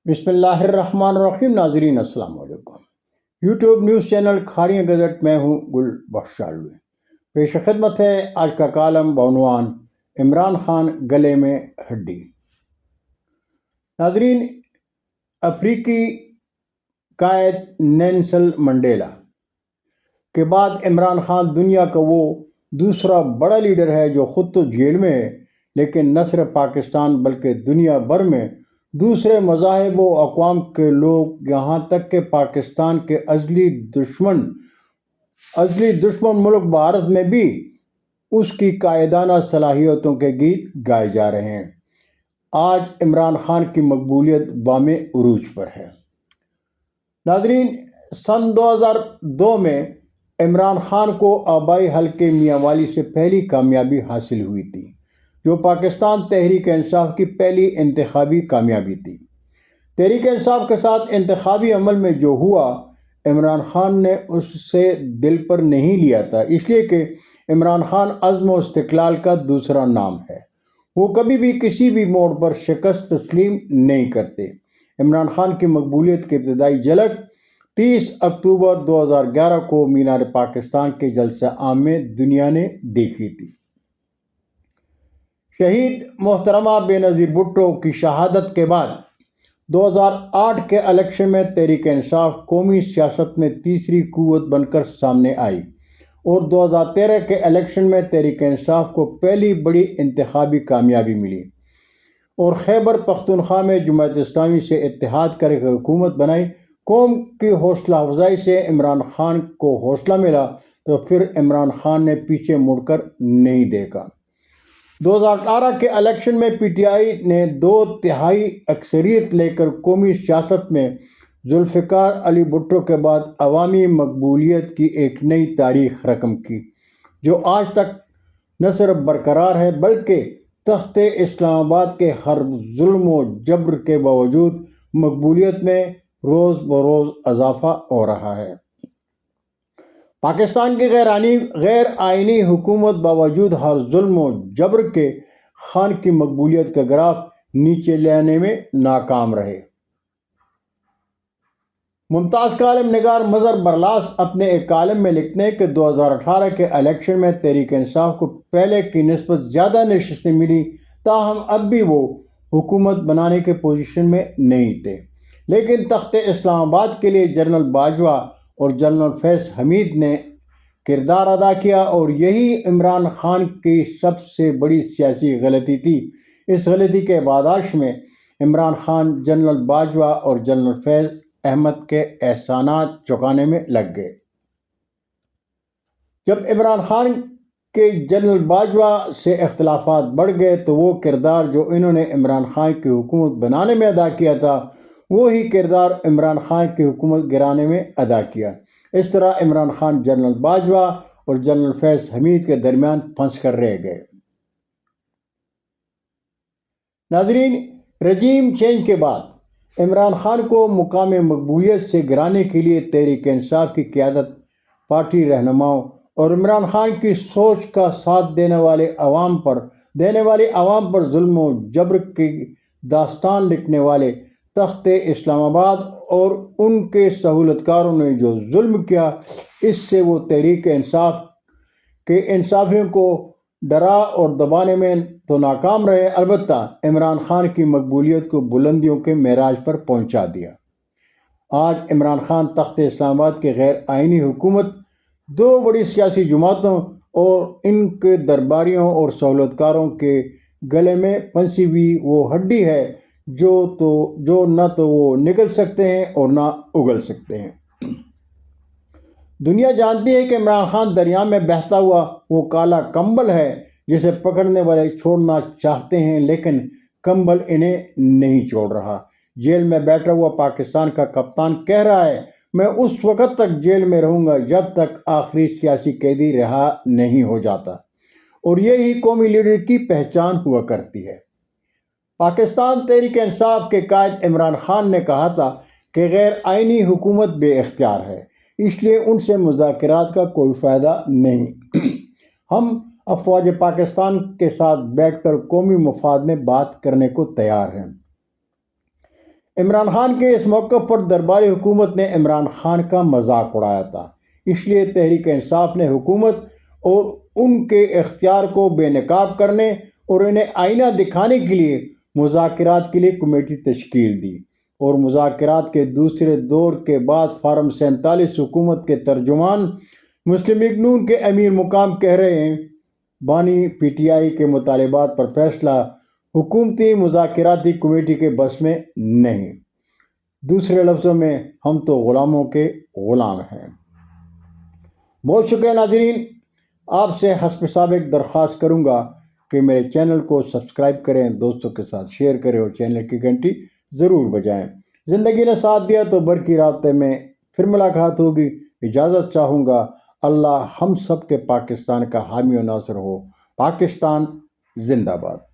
بسم اللہ الرحمن الرحیم۔ ناظرین السلام علیکم۔ یوٹیوب نیوز چینل کھاڑیاں گزٹ میں ہوں گل بخشالوی۔ پیش خدمت ہے آج کا کالم بعنوان عمران خان گلے میں ہڈی۔ ناظرین، افریقی قائد نیلسن منڈیلا کے بعد عمران خان دنیا کا وہ دوسرا بڑا لیڈر ہے جو خود تو جیل میں ہے، لیکن نہ صرف پاکستان بلکہ دنیا بھر میں دوسرے مذاہب و اقوام کے لوگ، یہاں تک کہ پاکستان کے ازلی دشمن ملک بھارت میں بھی اس کی قائدانہ صلاحیتوں کے گیت گائے جا رہے ہیں۔ آج عمران خان کی مقبولیت بام عروج پر ہے۔ ناظرین، سن 2002 میں عمران خان کو آبائی حلقے میاں والی سے پہلی کامیابی حاصل ہوئی تھی، جو پاکستان تحریک انصاف کی پہلی انتخابی کامیابی تھی۔ تحریک انصاف کے ساتھ انتخابی عمل میں جو ہوا، عمران خان نے اسے دل پر نہیں لیا تھا، اس لیے کہ عمران خان عزم و استقلال کا دوسرا نام ہے۔ وہ کبھی بھی کسی بھی موڑ پر شکست تسلیم نہیں کرتے۔ عمران خان کی مقبولیت کی ابتدائی جھلک 30 اکتوبر 2011 کو مینار پاکستان کے جلسہ عام میں دنیا نے دیکھی تھی۔ شہید محترمہ بینظیر بھٹو کی شہادت کے بعد 2008 کے الیکشن میں تحریک انصاف قومی سیاست میں تیسری قوت بن کر سامنے آئی، اور 2013 کے الیکشن میں تحریک انصاف کو پہلی بڑی انتخابی کامیابی ملی اور خیبر پختونخوا میں جماعت اسلامی سے اتحاد کر کے حکومت بنائی۔ قوم کی حوصلہ افزائی سے عمران خان کو حوصلہ ملا تو پھر عمران خان نے پیچھے مڑ کر نہیں دیکھا۔ 2018 کے الیکشن میں پی ٹی آئی نے 2/3 اکثریت لے کر قومی سیاست میں ذوالفقار علی بھٹو کے بعد عوامی مقبولیت کی ایک نئی تاریخ رقم کی، جو آج تک نہ صرف برقرار ہے بلکہ تخت اسلام آباد کے ہر ظلم و جبر کے باوجود مقبولیت میں روز بروز اضافہ ہو رہا ہے۔ پاکستان کی غیر آئینی حکومت باوجود ہر ظلم و جبر کے خان کی مقبولیت کا گراف نیچے لانے میں ناکام رہے۔ ممتاز کالم نگار مظہر برلاس اپنے ایک کالم میں لکھتے ہیں کہ 2018 کے الیکشن میں تحریک انصاف کو پہلے کی نسبت زیادہ نشستیں ملی، تاہم اب بھی وہ حکومت بنانے کے پوزیشن میں نہیں تھے، لیکن تخت اسلام آباد کے لیے جنرل باجوہ اور جنرل فیض حمید نے کردار ادا کیا، اور یہی عمران خان کی سب سے بڑی سیاسی غلطی تھی۔ اس غلطی کے پاداش میں عمران خان جنرل باجوہ اور جنرل فیض احمد کے احسانات چکانے میں لگ گئے۔ جب عمران خان کے جنرل باجوہ سے اختلافات بڑھ گئے تو وہ کردار جو انہوں نے عمران خان کی حکومت بنانے میں ادا کیا تھا، وہی کردار عمران خان کی حکومت گرانے میں ادا کیا۔ اس طرح عمران خان جنرل باجوہ اور جنرل فیض حمید کے درمیان پھنس کر رہ گئے۔ ناظرین، رجیم چینج کے بعد عمران خان کو مقام مقبولیت سے گرانے کے لیے تحریک انصاف کی قیادت، پارٹی رہنماؤں اور عمران خان کی سوچ کا ساتھ دینے والے عوام پر ظلم و جبر کی داستان لکھنے والے تخت اسلام آباد اور ان کے سہولت کاروں نے جو ظلم کیا، اس سے وہ تحریک انصاف کے انصافیوں کو ڈرا اور دبانے میں تو ناکام رہے، البتہ عمران خان کی مقبولیت کو بلندیوں کے معراج پر پہنچا دیا۔ آج عمران خان تخت اسلام آباد کی غیر آئینی حکومت، 2 بڑی سیاسی جماعتوں اور ان کے درباریوں اور سہولت کاروں کے گلے میں پھنسی ہوئی وہ ہڈی ہے جو نہ تو وہ نگل سکتے ہیں اور نہ اگل سکتے ہیں۔ دنیا جانتی ہے کہ عمران خان دریا میں بہتا ہوا وہ کالا کمبل ہے جسے پکڑنے والے چھوڑنا چاہتے ہیں، لیکن کمبل انہیں نہیں چھوڑ رہا۔ جیل میں بیٹھا ہوا پاکستان کا کپتان کہہ رہا ہے، میں اس وقت تک جیل میں رہوں گا جب تک آخری سیاسی قیدی رہا نہیں ہو جاتا، اور یہی قومی لیڈر کی پہچان ہوا کرتی ہے۔ پاکستان تحریک انصاف کے قائد عمران خان نے کہا تھا کہ غیر آئینی حکومت بے اختیار ہے، اس لیے ان سے مذاکرات کا کوئی فائدہ نہیں۔ ہم افواج پاکستان کے ساتھ بیٹھ کر قومی مفاد میں بات کرنے کو تیار ہیں۔ عمران خان کے اس موقع پر درباری حکومت نے عمران خان کا مذاق اڑایا تھا، اس لیے تحریک انصاف نے حکومت اور ان کے اختیار کو بے نقاب کرنے اور انہیں آئینہ دکھانے کے لیے مذاکرات کے لیے کمیٹی تشکیل دی، اور مذاکرات کے دوسرے دور کے بعد فارم 47 حکومت کے ترجمان مسلم لیگ نون کے امیر مقام کہہ رہے ہیں، بانی پی ٹی آئی کے مطالبات پر فیصلہ حکومتی مذاکراتی کمیٹی کے بس میں نہیں، دوسرے لفظوں میں ہم تو غلاموں کے غلام ہیں۔ بہت شکریہ ناظرین، آپ سے حسب سابق درخواست کروں گا کہ میرے چینل کو سبسکرائب کریں، دوستوں کے ساتھ شیئر کریں اور چینل کی گھنٹی ضرور بجائیں۔ زندگی نے ساتھ دیا تو برقی رابطے میں پھر ملاقات ہوگی۔ اجازت چاہوں گا۔ اللہ ہم سب کے پاکستان کا حامی و ناصر ہو۔ پاکستان زندہ باد۔